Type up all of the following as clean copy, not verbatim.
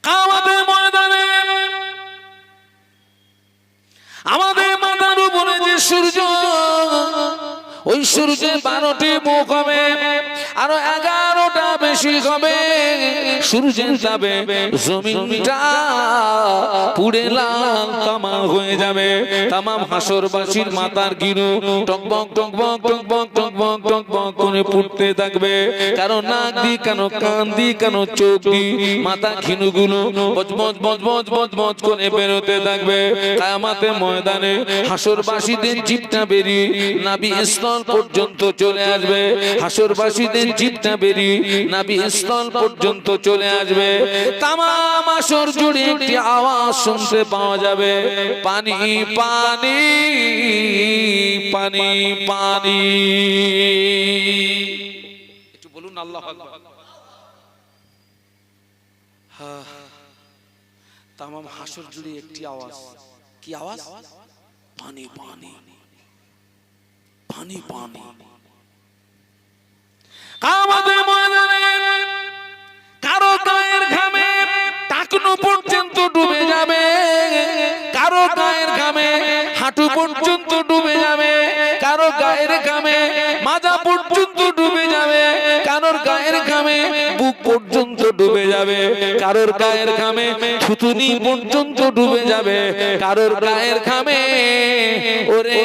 কিয়ামতের ময়দানে আমাদের মাথার উপরে যে সূর্য, ওই সূর্যের 12টি মুখ হবে, আরো 11টা বেশি হবে। সূর্যের তাপে জমিনটা পুড়ে লাল তামা হয়ে যাবে। তামাম হাসরবাসীর মাথার গিরু টকবক টকবক টকবক টকবক টকবক করে পুড়তে থাকবে। কারণ নাক দি, কেন কান দি, কেন চোখ দি, মাথা ঘিনুগুলো বজবজ বজবজ বজবজ করে বেরোতে থাকবে। কিয়ামতের ময়দানে হাসরবাসীদের জিভটা বেরিয়ে নাভি স্থল পর্যন্ত চলে আসবে। হাসরবাসীদের জিভটা বেরিয়ে নাভি স্থল পর্যন্ত চলে আসবে। তামাম হাসর জুড়ে একটি আওয়াজ শুনতে পাওয়া যাবে, পানি পানি পানি পানি। একটু বলুন আল্লাহু আকবার। তামাম হাসর জুড়ে একটি আওয়াজ, কি আওয়াজ? পানি পানি পানি পানি। কিয়ামতের ময়দানে কারো গায়ের ঘামে টাকনু পর্যন্ত ডুবে যাবে, কারো গায়ের ঘামে হাঁটু পর্যন্ত ডুবে যাবে, কারো গায়ের ঘামে মাজা পর্যন্ত ডুবে যাবে, কারোর গায়ের ঘামে বুক পর্যন্ত ডুবে যাবে, কারোর গায়ের ঘামে থুতুনি পর্যন্ত ডুবে যাবে, কারোর গায়ের ঘামে ওরে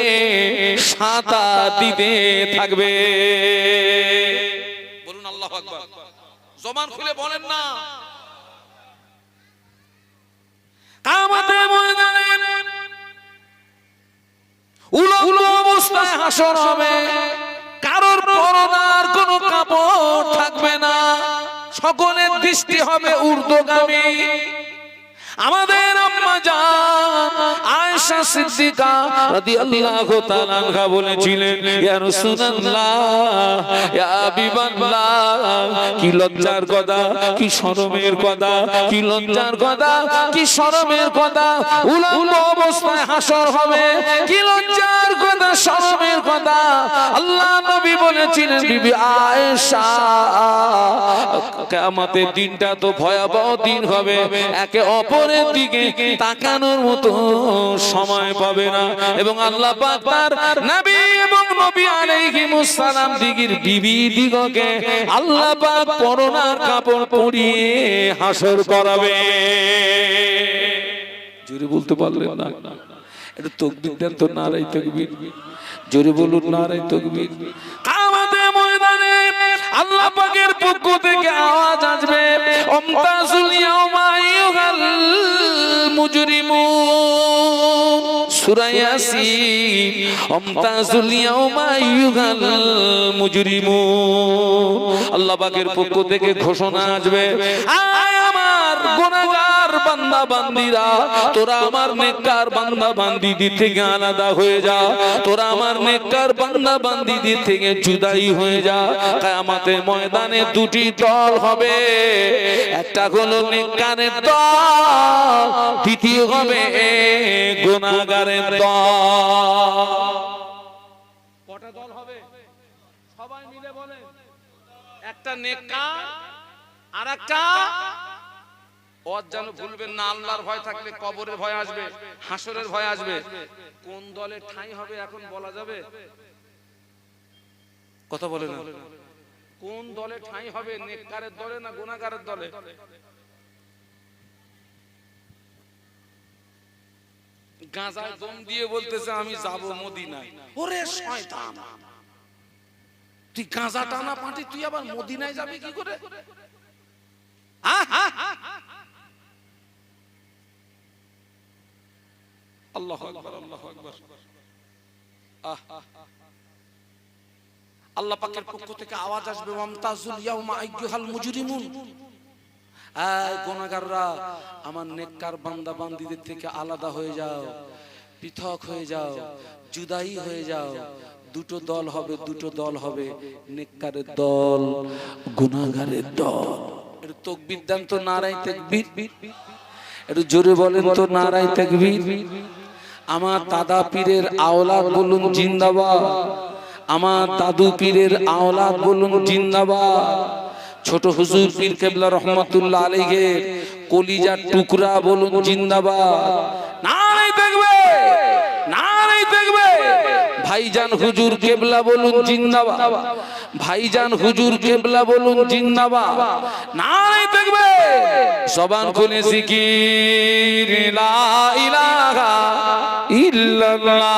সাঁতার দিতে থাকবে। বলুন আল্লাহু আকবার। জবান খুলে বলেন না। কিয়ামতের ময়দানে উলঙ্গ অবস্থায় হাসর হবে, কারোর পরনার কোনো কাপড় থাকবে না, সকলের দৃষ্টি হবে ঊর্ধ্বগামী। আমাদের আম্মা জান আয়েশা সিদ্দিকা রাদিয়াল্লাহু তাআলা আনহা বলেছিলেন, ইয়া রাসূলুল্লাহ, ইয়া হাবিবাল্লাহ, কি লজ্জার কথা, কি শরমের কথা, কি লজ্জার কথা, কি শরমের কথা। উলঙ্গ অবস্থায় হাসর হবে, কি লজ্জার কথা, শরমের কথা। আল্লাহ নবী বলেছিলেন, বিবি আয়েশা, কিয়ামতের দিনটা তো ভয়াবহ দিন হবে, একে অপরের দিকে তাকানোর মতো সময় পাবে না। এবং আল্লাহ পাক তার নবী এবং নবী আলাইহিমুস সালাম দিগির বিবি দিগকে আল্লাহ পাক পরনার কাপড় পরিয়ে হাসর করাবে। জোরে বলতে পারলেন না? এটা তাকবীর দেন তো, নারায়ে তাকবীর। জোরে বলুন নারায়ে তাকবীর। কিয়ামতের ময়দানে আল্লাহ পাকের পক্ষ থেকে আওয়াজ আসবে, আমতাজুল ইয়াওমা আইয়ুহাল মুজরিমুন। সূরা ইয়াসিন, আমতাজুল ইয়াওমা আইয়ুহাল মুজরিমুন। আল্লাহ পাকের পক্ষ থেকে ঘোষণা আসবে, আয় আমার গুনাহগার বান্দা বান্দীরা, তোরা আমার নেককার বান্দা বান্দীদের থেকে আলাদা হয়ে যা, তোরা আমার নেককার বান্দা বান্দীদের থেকে জুদাই হয়ে যা। কিয়ামতের ময়দানে দুটি দল হবে, একটা হলো নেককারের দল, দ্বিতীয় হবে গুনাহগারের দল। কটা দল হবে? সবাই মিলে বলেন। একটা নেককার আর একটা ওর যেন ভুলবেন না, আল্লাহর ভয় থাকলে কবরের ভয় আসবে, হাসরের ভয় আসবে। কোন দলে ঠাঁই হবে এখন বলা যাবে? কথা বলে না। কোন দলে ঠাঁই হবে, নেককারের দলে না গুনাহগারের দলে? গাঁজায় দম দিয়ে বলতেছে আমি যাব মদিনায়। ওরে শয়তান, তুই গাঁজা টানা পাটি, তুই আবার মদিনায় যাবি কি করে? আল্লাহু আকবার, আল্লাহু আকবার। আল্লাহ পাকের পক্ষ থেকে আওয়াজ আসবে, আমতাজুল ইয়াওমা আইয়ুহাল মুজরিমুন। এই গুনাহগাররা, আমার নেককার বান্দা বান্দীদের থেকে আলাদা হয়ে যাও, পৃথক হয়ে যাও, জুদাই হয়ে যাও। দুটো দল হবে, দুটো দল হবে, নেককারের দল, গুনাহগারের দল। একটু তাকবীর দেন তো, নারায়ে তাকবীর। একটু জোরে বলেন তো, নারায়ে তাকবীর। আমার দাদা পীরের আওলাদ বলুন জিন্দাবাদ, আমার দাদু পীরের আওলাদ বলুন জিন্দাবাদ। ছোট হুজুর পীর কেবলা রহমাতুল্লাহ আলাইহি কলিজার টুকরা বলুন জিন্দাবাদ। নারে তাকবীর, নারে তাকবীর। ভাইজান হুজুর কেবলা বলুন জিন্দাবাদ। ভাইজান হুজুর কেবলা বলুন জিন্দাবাদ। নারে তাকবীর। জবান খুলে জিকির লা ইলাহা ইল্লাল্লাহ।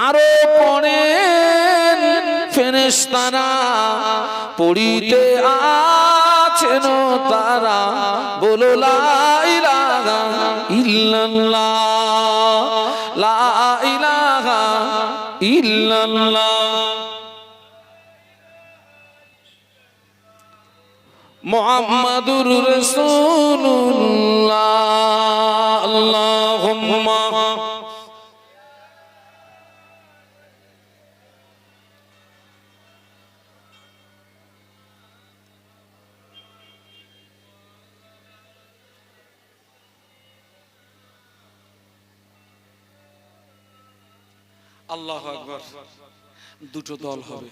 আরো পড়েন ফেরেশতারা, পড়িতে আছেন তারা, বলো লা ইলাহা ইল্লাল্লাহ, লা ইলাহা ইল্লাল্লাহ। মুহাম্মাদুর রাসূলুল্লাহ। আল্লাহুম্মা আল্লাহু আকবার। দুটো দল হবে,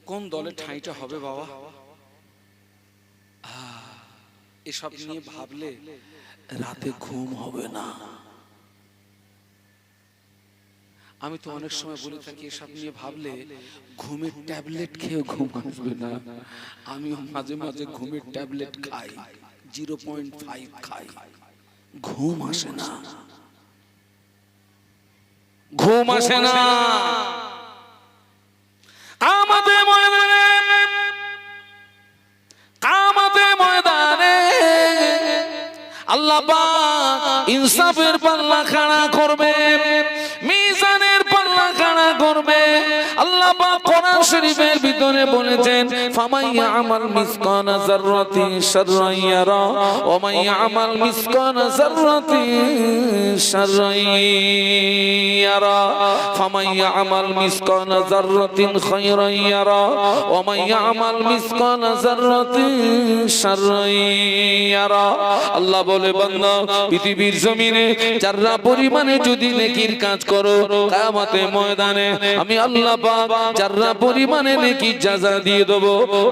কোন দলে ঠাঁইটা হবে বাবা? এসব নিয়ে ভাবলে রাতে ঘুম হবে না। আমি তো অনেক সময় বলে থাকি এসব নিয়ে ভাবলে ঘুমের ট্যাবলেট খেয়ে ঘুম আসবে না। আমিও মাঝে মাঝে ঘুমের ট্যাবলেট খাই, 0.5 খাই, ঘুম আসে না, ঘুম আসে না। কামতে ময়দানে আল্লাহ পাক ইনসাফের পাল্লা খাড়া করবে, মিজানের পাল্লা খাড়া করবে। আল্লাহ পাক কোরআন শরীফের ভিতরে বলেছেন, ফামান ইয়ামাল মিসকালা যাররাতিন শাররান ইয়ারা ওয়া মান ইয়ামাল মিসকালা যাররাতিন শাররান ইয়ারা, ফামান ইয়ামাল মিসকালা যাররাতিন খায়রান ইয়ারা ওয়া মান ইয়ামাল মিসকালা যাররাতিন শাররান ইয়ারা। আল্লাহ বলে, বান্দা পৃথিবীর জমিনে যারা পরিমাণে যদি নেকির কাজ করো, কিয়ামতের ময়দানে আমি আল্লাহ পাক যারা পরিমাণে নেকির জাযা দিয়ে দেব।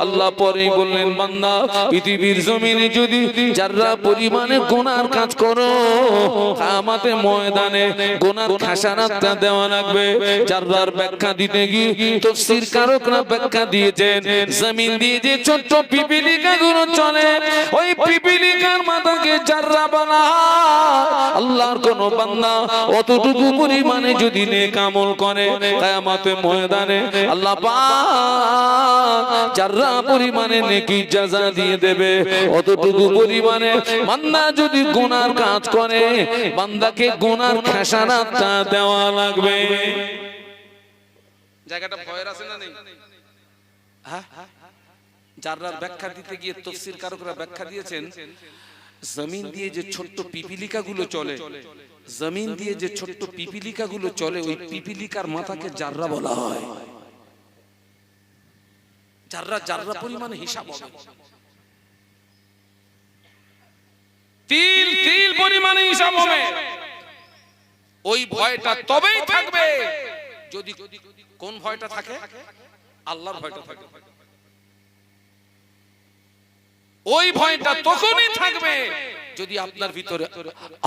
আল্লাহ পরে বললেন, বান্দা পৃথিবীর জমিনে যদি যারা পরিমাণে গুনার কাজ করো, কিয়ামতের ময়দানে গুনার খাসানাতটা দেওয়া লাগবে। যারার ব্যাখ্যা দিতে গিয়ে তাফসীর কারকরা ব্যাখ্যা দিয়েছেন, জমিন দিয়ে যে ছোট্ট পিপিলিকা গুলো চলে, ওই পিপিলিকার মাথাকে যারা বানা, আল্লাহর কোন বান্দা অতটুকু পরিমাণে যদি নেক আমল করে, কিয়ামতের ময়দানে আল্লাহ পাক যারা পরিমাণে নেকির জাযা দিয়ে দেবে। অতটুকু পরিমাণে বান্দা যদি গুনার কাজ করে, বান্দাকে গুনার খাসানাতটা দেওয়া লাগবে। জায়গাটা ভয়ের আছে না নেই? হ্যাঁ, যারার ব্যাখ্যা দিতে গিয়ে তাফসীর কারকরা ব্যাখ্যা দিয়েছেন, জমিন দিয়ে যে ছোট্ট পিপিলিকা গুলো চলে, জমিন দিয়ে যে ছোট্ট পিপিলিকা গুলো চলে, ওই পিপিলিকার মাথাকে জাররা বলা হয়। জাররা জাররা পরিমাণে হিসাব হবে, তিল তিল পরিমাণে হিসাব হবে। ওই ভয়টা তবেই থাকবে যদি, কোন ভয়টা থাকে? আল্লাহর ভয়টা থাকে। ওই ভয়টা তখনই থাকবে যদি আপনার ভিতরে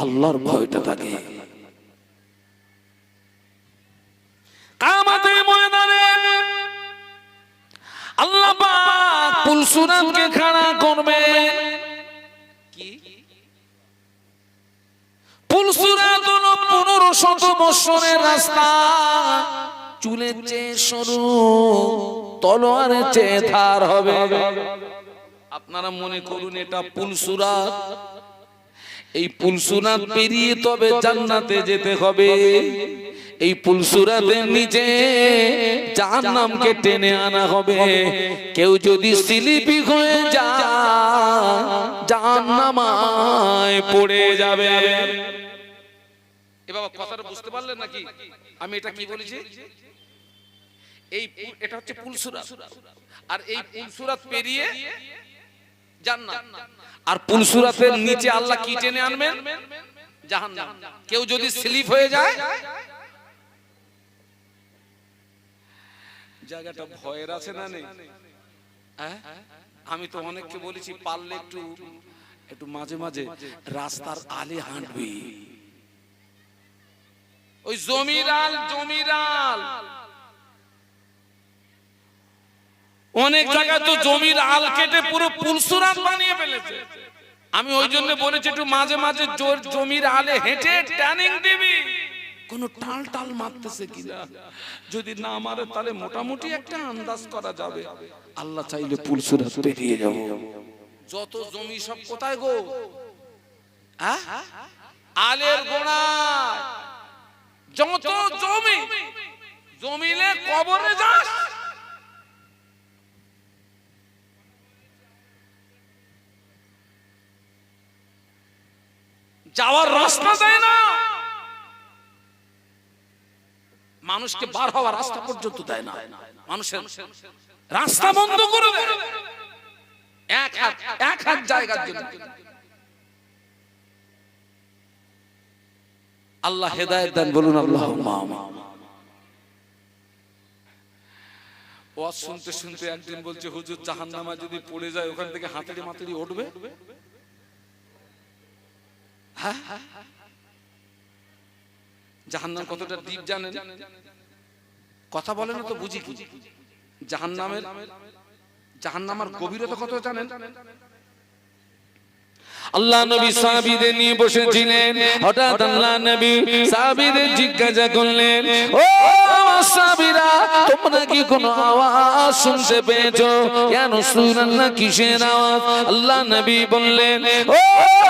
আল্লাহর ভয়টা থাকে। কিয়ামতের ময়দানে আল্লাহ পাক পুলসুরাতকে খাড়া করবে। কি পুলসুরাত হলো 1500 বছরের রাস্তা, চুলের চেয়ে সরু, তলোয়ারের চেয়ে ধার হবে। আপনারা মনে করুন এটা পুলসুরাত, এই পুলসুরাত পেরিয়ে তবে জান্নাতে যেতে হবে। এই পুলসুরাতের নিচে জাহান্নামকে টেনে আনা হবে। কেউ যদি স্লিপি হয়ে যায়, জাহান্নামায় পড়ে যাবে। এ বাবা কথাটা বুঝতে পারলেন নাকি? আমি এটা কি বলেছি? এই এটা হচ্ছে পুলসুরাত, আর এই পুলসুরাত পেরিয়ে জান্নাত, আর পুলসুরাতের নিচে আল্লাহ কি টেনে আনবেন? জাহান্নাম। কেউ যদি স্লিপ হয়ে যায়, জায়গাটা ভয়ের আছে না নেই? আমি তো অনেককে বলেছি পারলে একটু একটু মাঝে মাঝে রাস্তার আলে হাঁটবি। ওই জমিরাল অনেক জায়গায় তো জমির আল কেটে পুরো পুলসুরাত বানিয়ে ফেলেছে। আমি ওই জন্য বলেছি একটু মাঝে মাঝে জমির আলে হেঁটে ট্যানিং দিবি, কোন টাল টাল মারতেছে কিনা। যদি না মারে তাহলে মোটামুটি একটা আন্দাজ করা যাবে। আল্লাহ চাইলে পুলসুরাত পেরিয়ে যাব। যত জমি সব কোথায় গো? আলের গোড়ায় যত জমি, জমিলে কবরে যাস, যাওয়ার রাস্তা দেয় না, মানুষকে বার হওয়ার রাস্তা পর্যন্ত দেয় না, মানুষের রাস্তা বন্ধ করে দেয় এক হাত জায়গার জন্য। আল্লাহ হেদায়েত দেন, বলুন আল্লাহুম্মা আমিন। ওয়াজ শুনতে শুনতে একদিন বলছে, হুজুর জাহান্নামে যদি পড়ে যায় ওখান থেকে হাতুড়ি মাতুড়ি উঠবে? হ্যাঁ, জাহান্নাম কতটা ডিপ জানেন? কথা বলে না তো বুঝি কি? জাহান্নামের গভীরতা কত জানেন? আল্লাহ নবী সাহাবীদের নিয়ে বসেছিলেন, হঠাৎ আল্লাহ নবী সাহাবীদের জিজ্ঞাসা করলেন, ও আমার সাহাবীরা, তোমরা কি কোনো আওয়াজ শুনতে পেয়েছো? ইয়া রাসূলুল্লাহ, কিসের আওয়াজ? আল্লাহ নবী বললেন, ও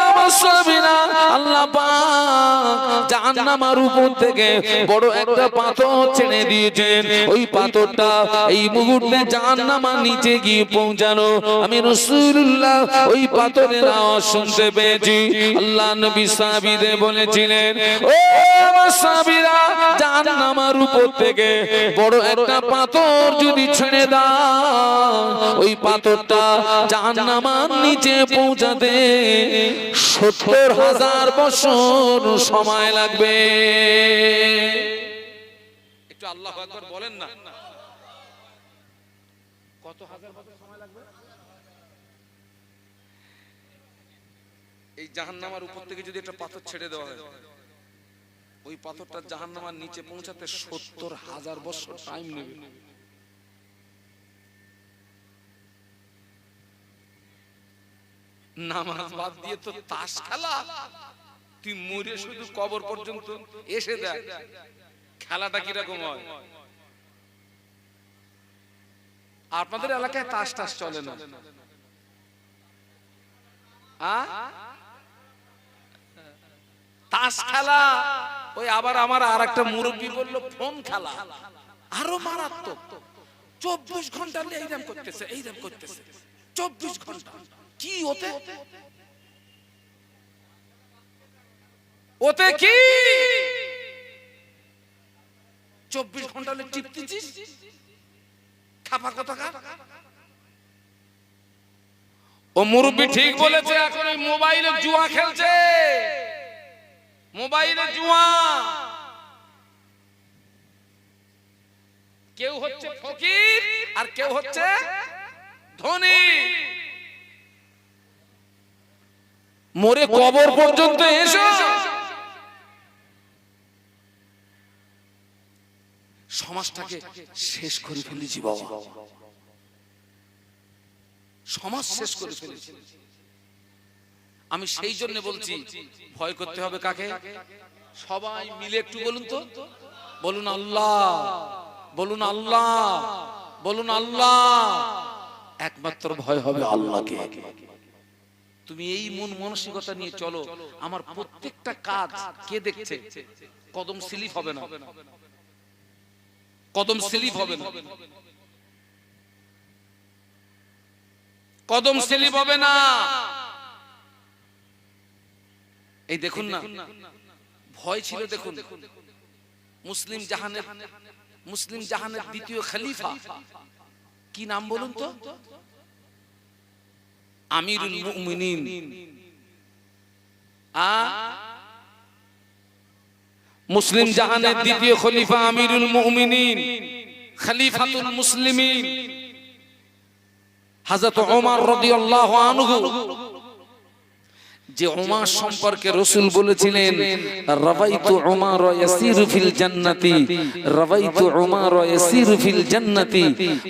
আমার সাহাবীরা, আল্লাহ পাক জাহান্নামের উপর থেকে বড় একটা পাথর ছেড়ে দিয়েছেন। ওই পাথরটা এই মুহূর্তে জাহান্নামের নিচে গিয়ে পৌঁছানো। আমি রাসূলুল্লাহ ওই পাথরের আওয়াজ শুনতে পেয়েছি। আল্লাহ নবী সাহাবীদের বলেছিলেন, ও আমার সাহাবীরা, জাহান্নামের উপর থেকে বড় একটা পাথর যদি ছেড়ে দাও, ওই পাথরটা জাহান্নামের নিচে পৌঁছাতে ৭০,০০০ বছর সময় লাগবে। একটু আল্লাহু আকবার বলেন না। কত হাজার বছর সময় লাগবে? এই জাহান্নামের উপর থেকে যদি একটা পাথর ছেড়ে দেওয়া হয়, ওই পাথরটা জাহান্নামের নিচে পৌঁছাতে ৭০,০০০ বছর টাইম নেবে। নামাজ বাদ দিয়ে তো তাস খেলা, তুই মরে শুধু কবর পর্যন্ত এসে দেখ খেলাটা কিরকম হয়। আপনাদের এলাকায় তাস টাস চলে না? তাস খেলা, ওই আবার আমার আর একটা মুরব্বী বললো ফোন খেলা, আরো মারাত্মক। ২৪ ঘন্টা এইরকম করতেছে ২৪ ঘন্টা। কি ওতে কি ২৪ ঘন্টা টিপতেছিস? খাপা কোথাকার। ও মুরব্বী ঠিক বলেছে, এখন ওই মোবাইলে জুয়া খেলছে, মোবাইলে জুয়া। কেউ হচ্ছে ফকির আর কেউ হচ্ছে ধনী। মরে কবর পর্যন্ত এসো, সমাজটাকে শেষ করে ফেলেছি বাবা, সমাজ শেষ করে ফেলেছি। আমি সেই জন্য বলছি, ভয় করতে হবে কাকে? সবাই মিলে একটু বলুন তো, বলুন আল্লাহ, বলুন আল্লাহ, বলুন আল্লাহ। একমাত্র ভয় হবে আল্লাহকে। তুমি এই মন মানসিকতা নিয়ে চলো, আমার প্রত্যেকটা কাজ কে দেখছে? কদম স্লিপ হবে না, কদম স্লিপ হবে না, কদম স্লিপ হবে না। এই দেখুন না, ভয় ছিল দেখুন, মুসলিম জাহানের মুসলিম জাহানের দ্বিতীয় খলিফা কি নাম বলুন তো? আমিরুল মুমিনিন। মুসলিম জাহানের দ্বিতীয় খলিফা আমিরুল মুমিনিন, খলিফাতুল মুসলিমিন হযরত ওমর রাদিয়াল্লাহু আনহু। যে ওমর সম্পর্কে রাসূল বলেছিলেন, রাওয়াইতু ওমর ইয়াসিরু ফিল জান্নাতি, রাওয়াইতু ওমর ইয়াসিরু ফিল জান্নাতি।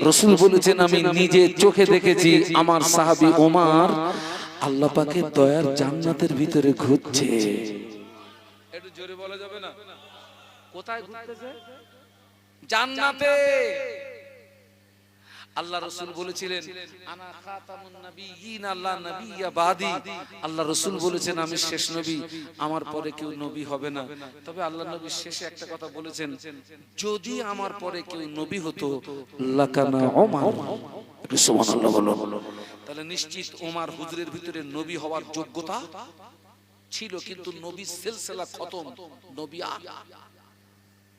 রাসূল বলেছেন, আমি নিজে চোখে দেখেছি আমার সাহাবী ওমর আল্লাহ পাকের দয়ার জান্নাতের ভিতরে ঘুরছে। একটু জোরে বলা যাবে না? কোথায় ঘুরতেছে? জান্নাতে। আল্লাহ রাসূল বলেছিলেন, আনা খাতামুন নবিয়্যিন লা নবিয়্যা বাদি। আল্লাহ রাসূল বলেছেন, আমি শেষ নবী, আমার পরে কেউ নবী হবে না। তবে আল্লাহ নবী শেষে একটা কথা বলেছেন, যদি আমার পরে কেউ নবী হতো লাকানা ওমর। একটু সুবহানাল্লাহ বলো। তাহলে নিশ্চিত ওমর হুজুরের ভিতরে নবী হওয়ার যোগ্যতা ছিল, কিন্তু নবী সিলসিলা খতম, নবী আর।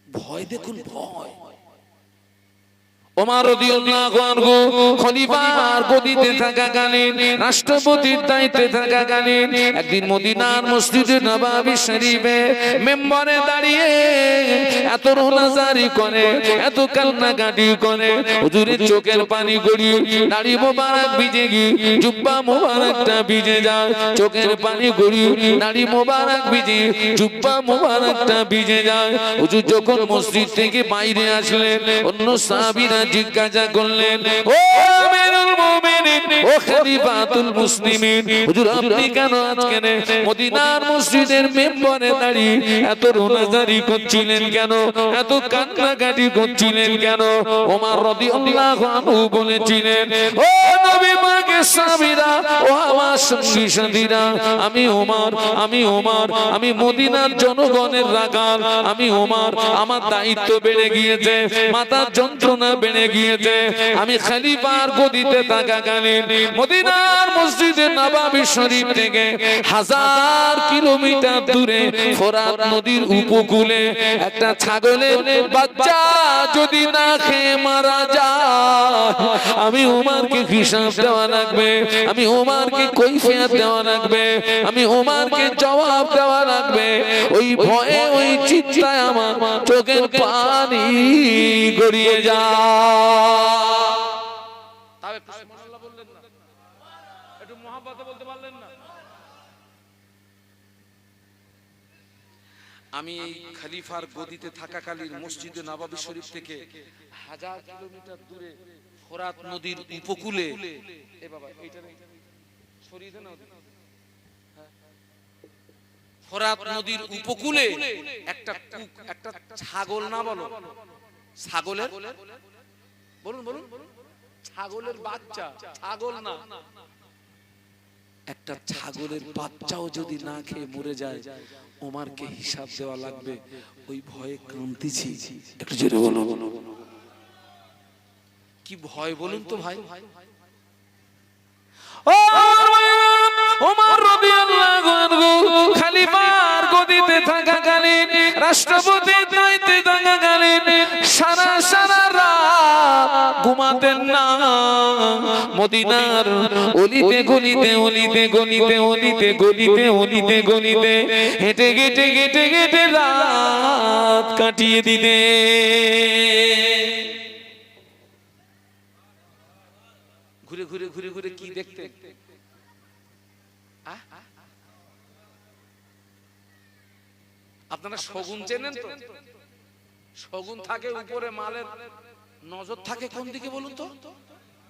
ভয় দেখুন, ভয়। ওমর রাদিয়াল্লাহু আনহু খলিফার গদিতে থাকাকালীন, রাষ্ট্রপতির দায়িত্বে থাকাকালীন একদিন মদিনার মসজিদে নববী শরীফে মেম্বারে দাঁড়িয়ে এত রোনাজারি করে, এত কান্নাকাটি করে, হুজুরের চোখের পানি গড়িয়ে দাড়ি মোবারক ভিজে গিয়ে জুব্বা মোবারকটা ভিজে যায়, চোখের পানি গড়িয়ে দাড়ি মোবারক ভিজে জুব্বা মোবারকটা ভিজে যায়। হুজুর যখন মসজিদ থেকে বাইরে আসলেন, অন্য সাহাবীরা জিজ্ঞাসা করলেন, ও আমিরুল মুমিনিন, ও খলিফাতুল মুসলিমিন, হুজুর আপনি কেন আজকে মদিনার মসজিদের মেম্বারে দাঁড়িয়ে এত রোনাজারি করছিলেন কেন, এত কান্নাকাটি করছিলেন কেন? ওমর রাদিয়াল্লাহু আনহু বলেছিলেন, ও নবী পাকের সাহাবীরা, ও আমার সঙ্গী সাথীরা, আমি ওমর, আমি মদিনার জনগণের রাখাল, আমি ওমর, আমার দায়িত্ব বেড়ে গিয়েছে, মাথার যন্ত্রণা বেড়ে গিয়েছে। আমি খলিফার গদিতে থাকাকালীন মদিনার মসজিদে নববী শরীফ থেকে 1000 কিলোমিটার দূরে ফোরাত নদীর উপকূলে একটা ছাগলের বাচ্চা যদি না খেয়ে মারা যায়, আমি ওমরকে হিসাব দেওয়া লাগবে, আমি ওমরকে কৈফিয়ত দেওয়া লাগবে, আমি ওমরকে জবাব দেওয়া লাগবে। ওই ভয়ে, ওই চিন্তায় আমার চোখের পানি গড়িয়ে যায়। আমি এই খলিফার গদিতে থাকাকালীন মসজিদে নববী শরীফ থেকে 1000 কিলোমিটার দূরে ফোরাত নদীর উপকূলে, এ বাবা এইটা সরিয়ে দেন, ফোরাত নদীর উপকূলে একটা ছাগল, না বলো ছাগলের, বলুন ছাগলের বাচ্চা, ছাগল না, একটা ছাগলের বাচ্চাও যদি না খেয়ে মরে যায়, ওমরকে হিসাব দেওয়া লাগবে। ওই ভয়ে কাঁদতেছি। একটু জোরে বলো। কি ভয় বলুন তো ভাই? ওমর রাদিয়াল্লাহু আনহু খলিফার গদিতে থাকাকালীন, রাষ্ট্রপতির দায়িত্বে থাকাকালীন সারা রাত ঘুমাতেন না। মদিনার অলিতে গলিতে হেঁটে গেটে রাত কাটিয়ে দিতে। ঘুরে কি দেখতে? আপনারা শগুন চেনেন তো? শগুন থাকে উপরে, মালের নজর থাকে কোন দিকে বলুন তো?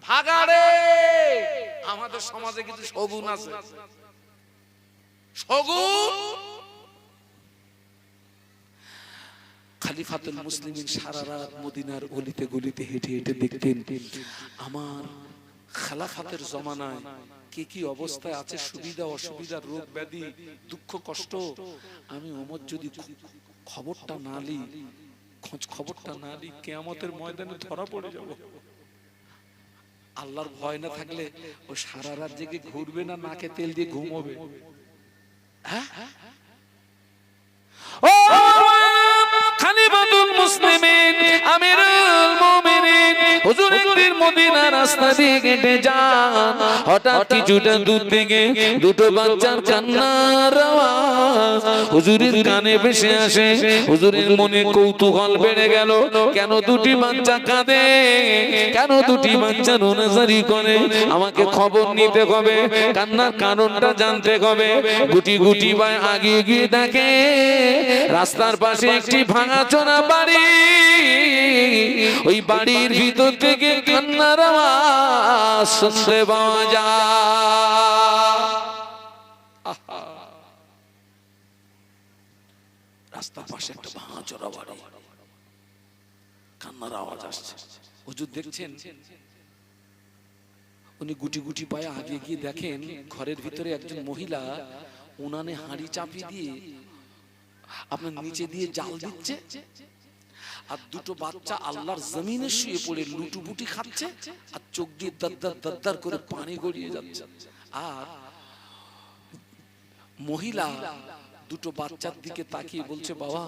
ভাগাড়ে। আমাদের সমাজে কিছু শগুন আছে, শগুন। খলিফাতুল মুসলিমিন সারা রাত মদিনার অলিতে গলিতে হেঁটে দেখতেন আমার খেলাফতের জমানায় কে কি অবস্থায় আছে, সুবিধা অসুবিধা, রোগ ব্যাধি, দুঃখ কষ্ট। আমি ওমর যদি খবরটা না নিই, কিয়ামতের ময়দানে ধরা পড়ে যাব। আল্লাহর ভয় না থাকলে ও সারা রাত জেগে ঘুরবে না, নাকে তেল দিয়ে ঘুমোবে। খলিফাতুল মুসলিমিন আমির রাস্তা দিয়ে হেঁটে যান, হঠাৎ কিছুটা দূর থেকে দুটো বাচ্চার কান্নার আওয়াজ হুজুরের কানে ভেসে আসে। হুজুরের মনে কৌতূহল বেড়ে গেল, কেন দুটি বাচ্চা কাঁদে, কেন দুটি বাচ্চা রোনাজারি করে? আমাকে খবর নিতে হবে, কান্নার কারণটা জানতে হবে। গুটি গুটি ভাই আগে গিয়ে দেখে রাস্তার পাশে একটি ভাঙাচোরা বাড়ি। ওই বাড়ির ভিতর থেকে কান্নার আওয়াজ শুনতে পাওয়া যায়। রাস্তার পাশে একটা ভাঙাচোরা বাড়ি, কান্নার আওয়াজ আসছে। হুজুর দেখছেন, উনি গুটি গুটি পায়ে আগে গিয়ে দেখেন ঘরের ভিতরে একজন মহিলা উনানে হাঁড়ি চাপিয়ে দিয়ে আপনার নিচে দিয়ে জাল দিচ্ছে, আর দুটো বাচ্চা আল্লাহর জমিনে শুয়ে পড়ে লুটুপুটি খাচ্ছে, আর চোখ দিয়ে দাদ্দার দাদ্দার করে পানি গড়িয়ে যাচ্ছে। আর মহিলা দুটো বাচ্চার দিকে তাকিয়ে বলছে, বাবা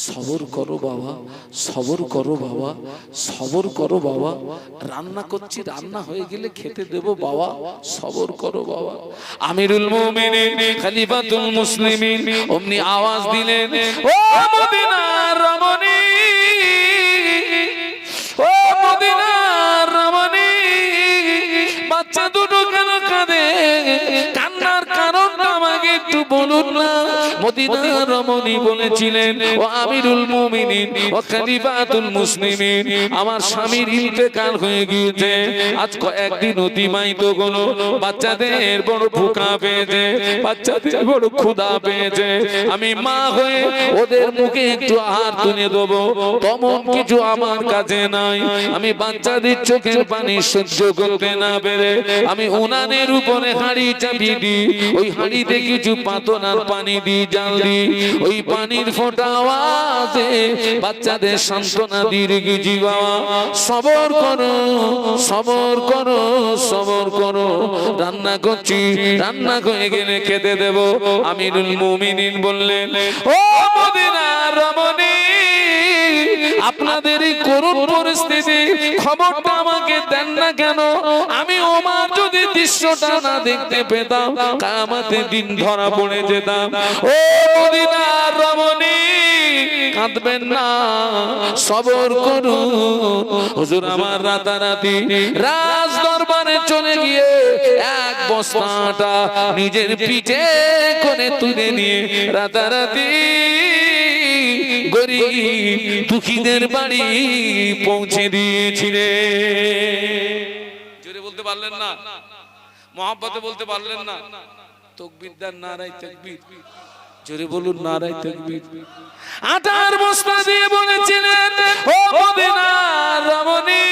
সবর করো, বাবা সবর করো, বাবা সবর করো, বাবা রান্না করছি, রান্না হয়ে গেলে খেতে দেব, বাবা সবর করো বাবা। আমিরুল মুমিনিন খলিফাতুল মুসলিমিন অমনি আওয়াজ দিলেন, ও মদিনার রমণী, ও মদিনার রমণী, বাচ্চা দুটো কেন কাঁদে? কান্নার কারণটা আমাকে একটু বলুন না। মদিনার রমণী বলেছিলেন, ও আমিরুল মুমিনিন ও খলিফাতুল মুসলিমিন, আমার স্বামীর ইন্তেকাল হয়ে গিয়েছে, আজ কয়েকদিন অতিবাহিত হলো, বাচ্চাদের বড় ভুকা পেয়েছে, বাচ্চাদের বড় ক্ষুধা পেয়েছে, আমি মা হয়ে ওদের মুখে একটু আহার তুলে দেবো তেমন কিছু আমার কাছে নাই। আমি বাচ্চাদের চোখের পানি সহ্য করতে না পেরে আমি উনানের উপরে হাঁড়ি চাপিয়ে দিই, ওই হাঁড়িতে কিছু পাতনার পানি দিই, জাল দিই, ওই পানির ফোঁটা আওয়াজে বাচ্চাদের সান্ত্বনা দিয়ে রেখেছি। বাবা সবর করো, সবর করো, সবর করো, রান্না করছি, রান্না হয়ে গেলে খেতে দেব। আমিরুল মুমিনিন বললেন, ও মদিনার রমণী, আপনাদের এই করুণ পরিস্থিতি খবরটা আমাকে দেন না কেন? আমি ওমার যদি দৃশ্যটা না দেখতে পেতাম, কিয়ামতের দিন ধরা পড়ে যেতাম। ও মদিনার রমণী, কাঁদবেন না, সবর করুন। হুজুর আমার রাতারাতি রাজ দরবারে চলে গিয়ে এক বস্তাটা নিজের পিঠে করে তুলে নিয়ে রাতারাতি গরিব দুঃখীদের বাড়ি পৌঁছে দিয়েছিলেন। জোরে বলতে পারলেন না? মহব্বতে বলতে পারলেন না? তাকবীর দেন, নারায়ে তাকবীর। জোরে বলুন, নারায়ে তাকবীর। আটার বস্তা দিয়ে বলেছিলেন, ও মদিনার রমণী,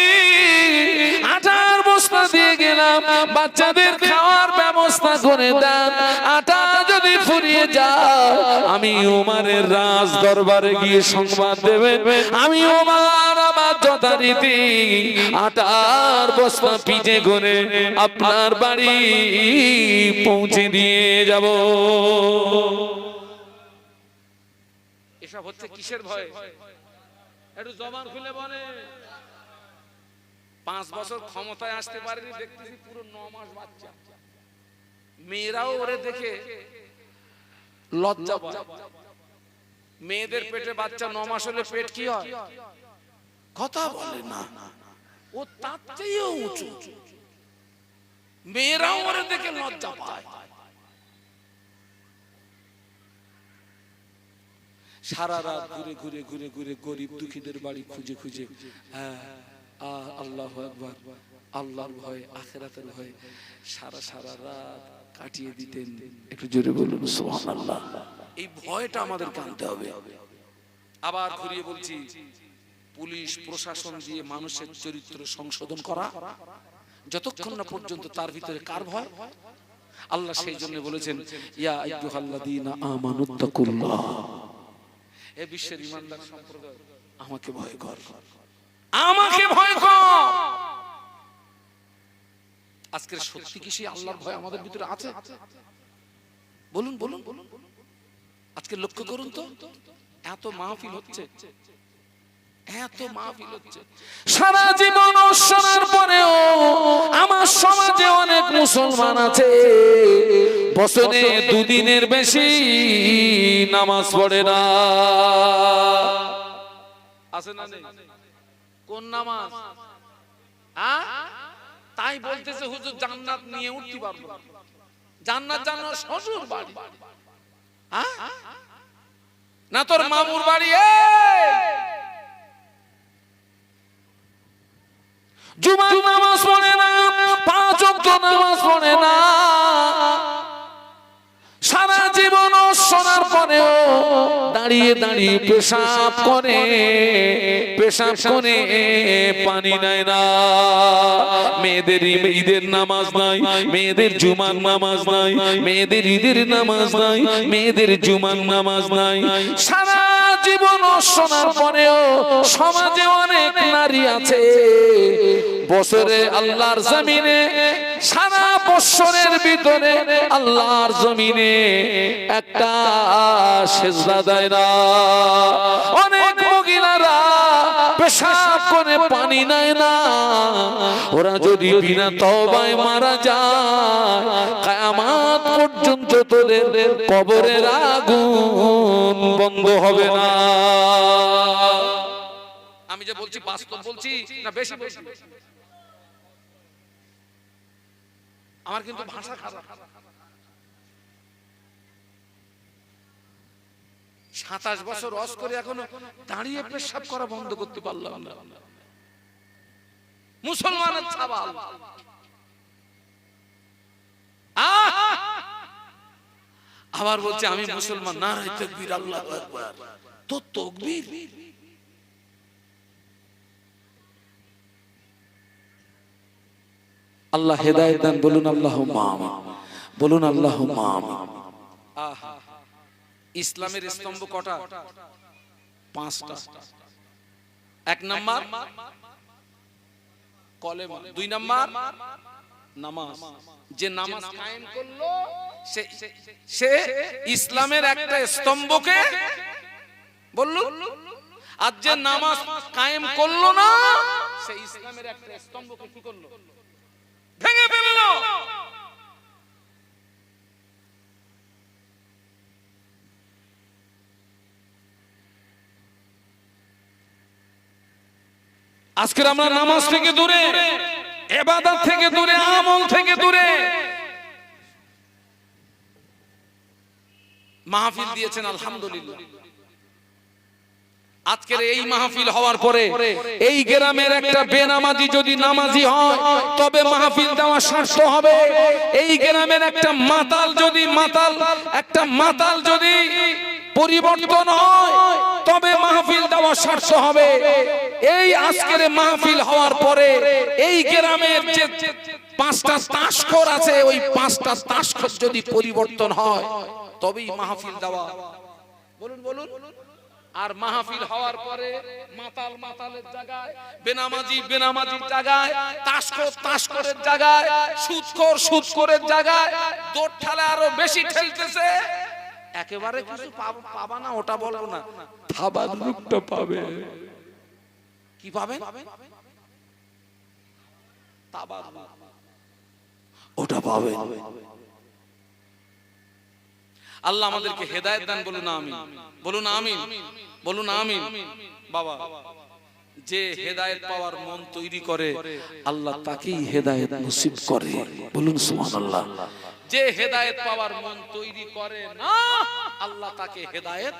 আটার বস্তা দিয়ে গেলাম, বাচ্চাদের খাওয়ার ব্যবস্থা করে দেন। আটা যদি ফুরিয়ে যায়, আমি ওমারের রাজ দরবারে গিয়ে সংবাদ দেবেন, আমি ওমার আমার যথারীতি আটার বস্তা পিঠে করে আপনার বাড়ি পৌঁছে দিয়ে যাব। এসব হচ্ছে কিসের ভয়? একটু জবান খুলে বলে। 5 বছর ক্ষমতায় আসতে পারেনি, দেখতেছি পুরো 9 মাস বাচ্চা। মেয়েরাও ওরে দেখে লজ্জা পায়। মেয়েদের পেটে বাচ্চা 9 মাস হলে পেট কি হয়? কথা বলে না, ও তার চেয়েও উঁচু। মেয়েরাও ওরে দেখে লজ্জা পায়। সারা রাত ঘুরে ঘুরে ঘুরে ঘুরে গরিব দুঃখীদের বাড়ি খুঁজে খুঁজে আল্লাহু আকবার, আল্লাহর ভয়, আখিরাতের ভয় সারা সারা রাত কাটিয়ে দিতেন। একটু জোরে বলুন সুবহানাল্লাহ। এই ভয়টা আমাদের কানতে হবে। আবার ঘুরিয়ে বলছি, পুলিশ প্রশাসন দিয়ে মানুষের চরিত্র সংশোধন করা যতক্ষণ না পর্যন্ত তার ভিতরে কার ভয়? আল্লাহ সেই জন্য বলেছেন, ইয়া আইয়ুহাল্লাযীনা আমানুত্তাকুল্লাহ, এ বিশ্বের ঈমানদার সম্প্রদায় আমাকে ভয় কর, আমাকে ভয় কর। আজকের সত্যি কি সেই আল্লাহর ভয় আমাদের ভিতরে আছে? বলুন বলুন। আজকে লক্ষ্য করুন তো, এত মাহফিল হচ্ছে, এত মাহফিল হচ্ছে সারা জীবন শোনার পরেও আমার সমাজে অনেক মুসলমান আছে বছরে দুদিনের বেশি নামাজ পড়ে না। আছে না নেই? কোন নামাজ? তাই বলতেছে হুজুর জান্নাত নিয়ে উঠতে পারবো না। জান্নাত জান্নাত শ্বশুর বাড়ি না তোর মামুর বাড়ি। জুমার নামাজ পড়ে না, 5 ওয়াক্ত নামাজ পড়ে না, সারা জীবন শোনার পরেও দাঁড়িয়ে দাঁড়িয়ে পেশাব করে পানি নেয় না। মেয়েদের ঈদের নামাজ নাই, মেয়েদের জুমার নামাজ নাই, মেয়েদের ঈদের নামাজ নাই, মেয়েদের জুমার নামাজ নাই। সারা জীবন শোনার পরেও সমাজে অনেক নারী আছে বছরে আল্লাহর জমিনে, সারা বছরের ভিতরে আল্লাহর জমিনে একটা সেজদা দেয় না। অনেক মহিলারা পেশাব করে পানি নেয় না। ওরা যদি বিনা তওবায় মারা যায় কিয়ামত পর্যন্ত তোদের কবরের আগুন বন্ধ হবে না। আমি যে বলছি বাস্তব বলছি না বেশি বলছি? আমার কিন্তু ভাষা খারাপ। 27 বছর ওয়াজ করে এখনো দাঁড়িয়ে পেশাব করা বন্ধ করতে পারলাম না। মুসলমানের ছাবাল আবার বলছে আমি মুসলমান। নারায়ে তাকবীর, আল্লাহু আকবার। তো তাকবীর আল্লাহ হেদায়েত দান। বলুন আল্লাহুম্মা আমিন, বলুন আল্লাহুম্মা আমিন। ইসলামের স্তম্ভ কটা? 5টা। 1 নাম্বার কলেমা, 2 নাম্বার নামাজ। যে নামাজ কায়েম করলো সে ইসলামের একটা স্তম্ভকে বললো, আর যে নামাজ কায়েম করলো না সে ইসলামের একটা স্তম্ভকে কি করলো? ভেঙে ফেললো। আজকে আমরা নামাজ থেকে দূরে, ইবাদত থেকে দূরে, আমল থেকে দূরে। মাহফিল দিয়েছেন আলহামদুলিল্লাহ। আজকের এই মাহফিল হওয়ার পরে এই গ্রামের একটা বেনামাজি যদি নামাজি হয় তবে মাহফিল দেওয়া সার্থক হবে। এই গ্রামের একটা মাতাল যদি পরিবর্তন হয় তবে মাহফিল দেওয়া সার্থক হবে। এই আজকের মাহফিল হওয়ার পরে এই গ্রামের যে 5টা তাসখোর আছে ওই 5টা তাসখোর যদি পরিবর্তন হয় তবেই মাহফিল দেওয়া। বলুন বলুন। আর মাহফিল হওয়ার পরে মাতালের জায়গায়, বেনামাজির জায়গায়, তাসখোরের জায়গায়, সুদখোরের জায়গায় দৌড় ঠেলে আরো বেশি ঠেলতেছে। একেবারে কিছু পাবা না ওটা বলবো না, থাবার রূপটা পাবে। কি পাবে? ওটা পাবে। আল্লাহ আমাদেরকে হেদায়েত দান। বলুন আমিন, বলুন আমিন, বলুন আমিন। বাবা, যে হেদায়েত পাওয়ার মন তৈরি করে আল্লাহ তাকেই হেদায়েত নসিব করে। বলুন সুবহানাল্লাহ। যে হেদায়েত পাওয়ার মন তৈরি করে না আল্লাহ তাকে হেদায়েত।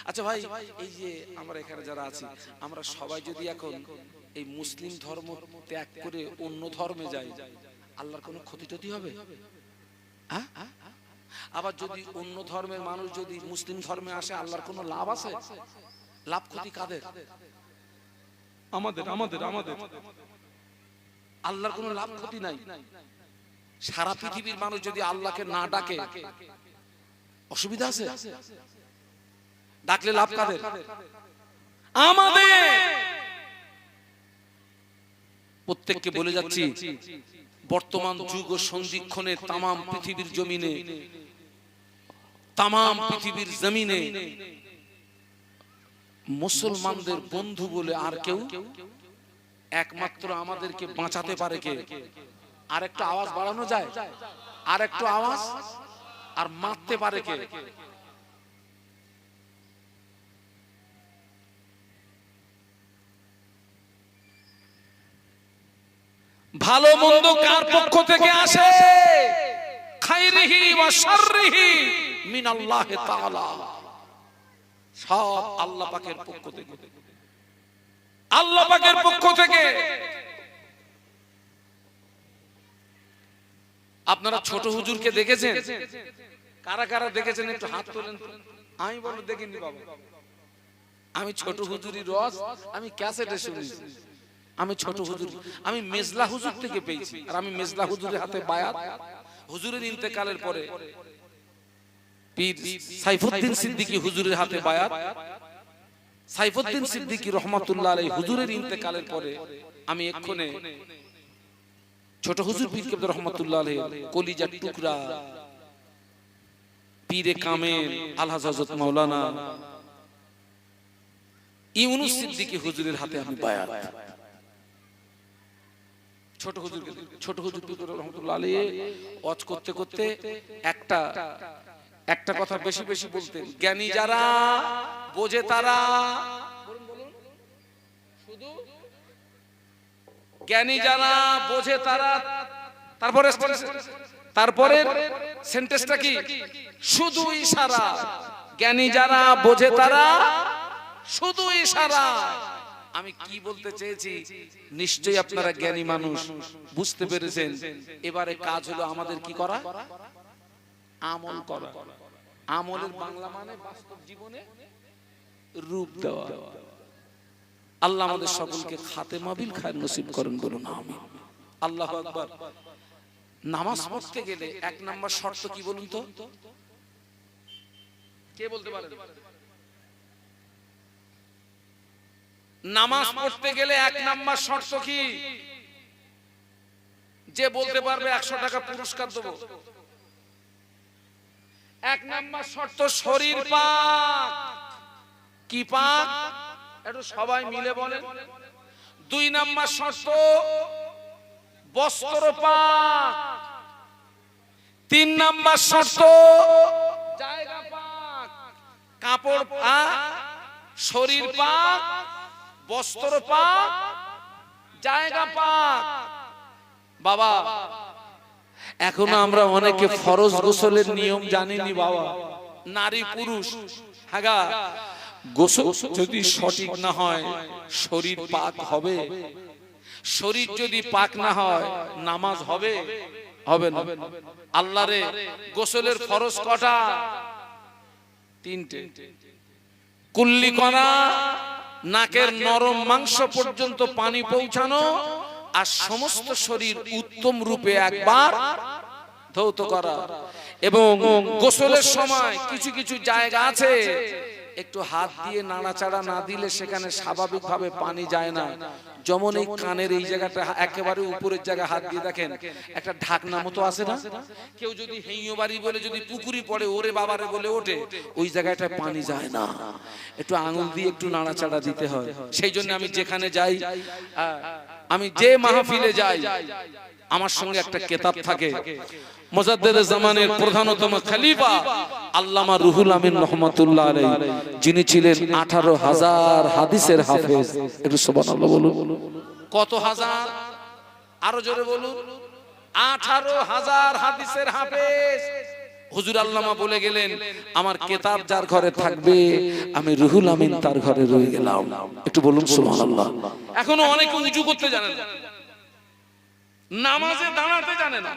আচ্ছা ভাই, এই যে আমরা এখানে যারা আছি আমরা সবাই যদি এখন এই মুসলিম ধর্ম ত্যাগ করে অন্য ধর্মে যাই আল্লাহর কোনো ক্ষতি টতি হবে? আবার যদি অন্য ধর্মের মানুষ যদি মুসলিম ধর্মে আসে আল্লাহর কোনো লাভ আছে? লাভ ক্ষতি কাদের? আমাদের আমাদের আমাদের আল্লাহর কোনো লাভ ক্ষতি নাই। সারা পৃথিবীর মানুষ যদি আল্লাহকে না ডাকে অসুবিধা আছে? ডাকলে লাভ কাদের? আমাদের। প্রত্যেককে বলে যাচ্ছি বর্তমান যুগ ও সন্ধিক্ষণে তামাম পৃথিবীর জমিনে, তামাম পৃথিবীর জমিনে মুসলমানদের বন্ধু বলে আর কেউ একমাত্র আমাদেরকে বাঁচাতে পারে কে? আর একটু আওয়াজ বাড়ানো যায়? আর একটু আওয়াজ? আর মারতে পারে কে? ভালো মন্দ কার পক্ষ থেকে আসে? খাইরিহি ওয়া শাররিহি মিনাল্লাহি তাআলা। সব আল্লাহ পাকের পক্ষ থেকে, আল্লাহ পাকের পক্ষ থেকে। আপনারা ছোট হুজুরকে দেখেছেন? কারা কারা দেখেছেন একটু হাত তোলেন। আমি বলো দেখিনি বাবা। আমি ছোট হুজুরির রস আমি ক্যাসেটে শুনেছি। আমি ছোট হুজুর, আমি মেজলা হুজুর থেকে পেয়েছি। আর আমি মেজলা হুজুরের হাতে বায়াত, হুজুরের ইন্তেকালের পরে পীর সাইফুদ্দিন সিদ্দিকী হুজুরের হাতে বায়াত। সাইফুদ্দিন সিদ্দিকী রহমাতুল্লাহ আলাইহি হুজুরের ইন্তেকালের পরে আমি এক্ষণে ছোট হুজুর পীর কেবলা রহমাতুল্লাহ আলাইহি কলিজার টুকরা পীরে কামেল আলহাজ হযরত মাওলানা ইউনুস সিদ্দিকী হুজুরের হাতে আমি বায়াত। ছোট হুজুর পীর রহমাতুল্লাহ আলাইহি ওয়াজ করতে করতে একটা কথা বেশি বেশি বলতেন, জ্ঞানী যারা বোঝে তারা, শুধু জ্ঞানী যারা বোঝে তারা। তারপরে সেন্টেন্সটা কি? শুধু ইশারা। জ্ঞানী যারা বোঝে তারা শুধু ইশারা। আমি কি বলতে চেয়েছি নিশ্চয়ই আপনারা জ্ঞানী মানুষ, বুঝতে পেরেছেন। এবারে কাজ হলো আমাদের কি করা? আমল করা। আমলের বাংলা মানে বাস্তব জীবনে রূপ দেওয়া। আল্লাহ আমাদের সকলকে খাতেমা বিল খায়র নসিব করেন, বলুন আমিন। আল্লাহু আকবার। নামাজ পড়তে গেলে এক নাম্বার শর্ত কি বলুন তো? কে বলতে পারেন? নামাজ পড়তে গেলে এক নাম্বার শর্ত কি? যে বলতে পারবে 100 টাকা পুরস্কার দেব। এক নাম্বার শর্ত শরীর পাক। কি পাক? একটু সবাই মিলে বলেন। 2 নাম্বার শর্ত বস্ত্র পাক। 3 নাম্বার শর্ত জায়গা পাক। কাপড় পাক, শরীর পাক, বস্ত্র পাক, জায়গা পাক। বাবা এখনো আমরা অনেকে ফরজ গোসলের নিয়ম জানিনি বাবা। নারী পুরুষ হাগা গোসল যদি সঠিক না হয় শরীর পাক হবে? শরীর যদি পাক না হয় নামাজ হবে? হবে না। আল্লাহরে গোসলের ফরজ কটা? 3টে। কুল্লি করা, নাকের নরম মাংস পর্যন্ত পানি পৌঁছানো, আর সমস্ত শরীর উত্তম রূপে একবার ধৌত করা। এবং গোসলের সময় কিছু কিছু জায়গা আছে একটু হাত দিয়ে নাড়াচাড়া না দিলে সেখানে স্বাভাবিকভাবে পানি যায় না। যেমন এই কানের এই জায়গাটা একেবারে উপরের জায়গা হাত দিয়ে দেখেন একটা ঢাকনা মতো আছে না? কেউ যদি হেইও বাড়ি বলে যদি পুকুরি পড়ে ওরে বাবারে বলে ওঠে, ওই জায়গাটা পানি যায় না। একটু আঙুল দিয়ে একটু নাড়াচাড়া দিতে হয়। সেই জন্য আমি যেখানে যাই, আমি যে মাহফিলে যাই, আমার সঙ্গে একটা কিতাব থাকে। মুজাদ্দিদে জামানের প্রধানতম খলিফা আল্লামা রুহুল আমিন রহমাতুল্লাহ আলাইহি, যিনি ছিলেন 18,000 হাদিসের হাফেজ। একটু সুবহানাল্লাহ বলুন। কত হাজার? আরো জোরে বলুন। 18,000 হাদিসের হাফেজ। হুজুর আল্লামা বলে গেলেন, আমার কিতাব যার ঘরে থাকবে আমি রুহুল আমিন তার ঘরে রয়ে গেলাম। একটু বলুন সুবহানাল্লাহ। এখনো অনেকে উজু করতে জানে না, নামাজে দাঁড়াতে জানে না।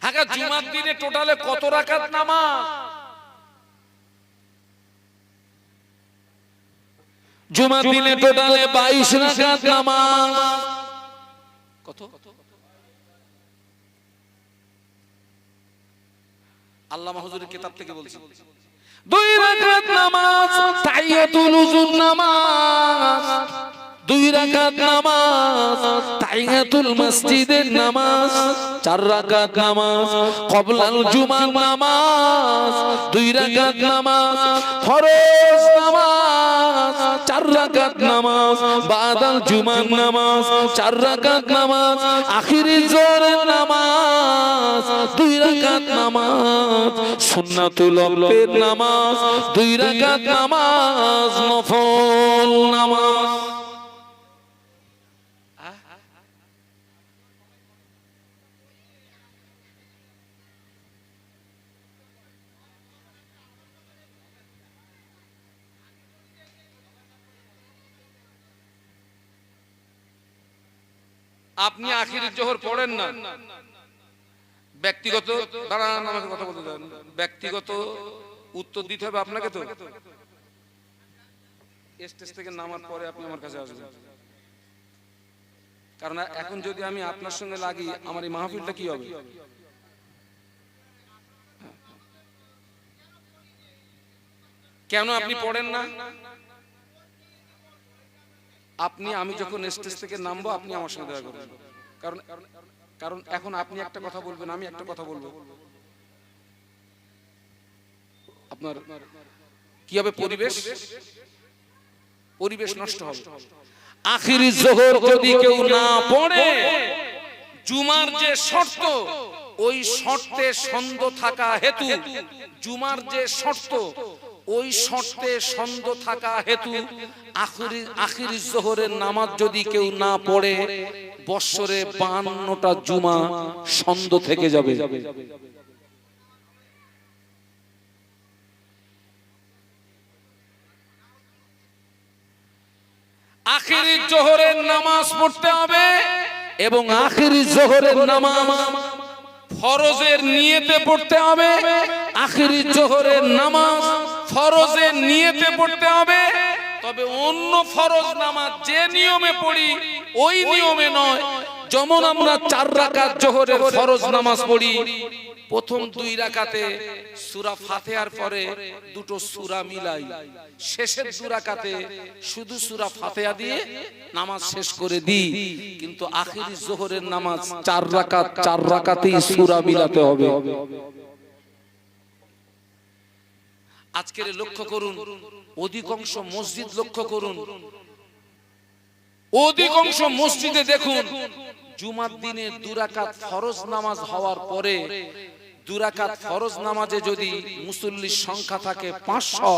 হ্যাঁ, জুমার দিনে টোটালে কত রাকাত নামাজ? জুমার দিনে টোটালে 22 রাকাত নামাজ। কত? আল্লামা হুজুরের কিতাব থেকে বলছি 2 রাকাত নামাজ, তাহিয়াতুল উযুর নামাজ, 2 রাকাত নামাজ, তাহিয়াতুল মসজিদের নামাজ 4 রাকাত নামাজ, ক্বাবলাল জুমার নামাজ 2 রাকাত নামাজ, ফরজ নামাজ 4 রাকাত নামাজ, বাদাল জুমার নামাজ 4 রাকাত নামাজ, আখিরি জোহরের নামাজ 2 রাকাত নামাজ, সুন্নাতুল ওয়াক্তের নামাজ 2 রাকাত নামাজ, নফল নামাজ। আপনি আখিরি জোহর পড়েন না, ব্যক্তিগত দাঁড়ান, আমাকে কথা বলতে দেন, ব্যক্তিগত উত্তর দিতে হবে আপনাকে। তো স্টেজ থেকে নামার পরে আপনি আমার কাছে আসবেন, কারণ এখন যদি আমি আপনার সঙ্গে লাগি আমার এই মাহফিলটা কি হবে? কেন আপনি পড়েন না? আপনি, আমি যখন স্টেজ থেকে নামবো আপনি আমার সঙ্গে দেখা করবেন, কারণ এখন আপনি একটা কথা বলবেন, আমি একটা কথা বলবো, আপনার কি হবে? পরিবেশ নষ্ট হবে। আখিরি জোহর যদি কেউ না পড়ে, জুমার যে শর্ত, ওই শর্তে সন্দ থাকা হেতু, জুমার যে শর্ত, ওই শর্তে সন্দ থাকা হেতু আখিরি জোহরের নামাজ যদি কেউ না পড়ে, বৎসরে 52টা জুমা সন্দ থেকে যাবে। আখিরি জোহরের নামাজ পড়তে হবে, এবং আখিরি জোহরের নামাজ ফরজের নিয়তে পড়তে হবে। আখিরি জোহরের নামাজ ফরজের নিয়তে পড়তে হবে, তবে অন্য ফরজ নামাজ যে নিয়মে পড়ি ওই নিয়মে নয়। যেমন আমরা 4 রাকাত জোহরের ফরজ নামাজ পড়ি, প্রথম 2 রাকাতে সূরা ফাতিহার পরে 2টো সূরা মিলাই, শেষের 2 রাকাতে শুধু সূরা ফাতিহা দিয়ে নামাজ শেষ করে দিই। কিন্তু আখিরি জোহরের নামাজ 4 রাকাত, 4 রাকাতেই সূরা মিলাতে হবে। আজকের লক্ষ্য করুন, অধিকাংশ মসজিদ লক্ষ্য করুন, অধিকাংশ মসজিদে দেখুন জুমার দিনে 2 রাকাত ফরজ নামাজ হওয়ার পরে, 2 রাকাত ফরজ নামাজে যদি মুসল্লির সংখ্যা থাকে 500,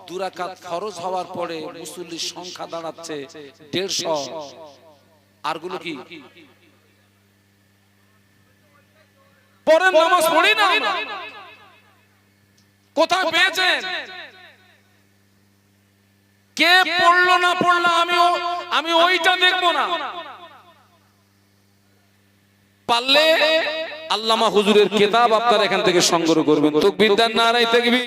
2 রাকাত ফরজ হওয়ার পরে মুসল্লির সংখ্যা দাঁড়াচ্ছে 150। আরগুলো কি পরে নামাজ পড়ি না? কোথায় পেয়েছেন? কে পড়লো না পড়লো আমি ওইটা দেখবো না। পারলে আল্লামা হুজুরের কিতাব আপনারা এখান থেকে সংগ্রহ করবেন। তাকবীর দেন, নারায়ে তাকবীর।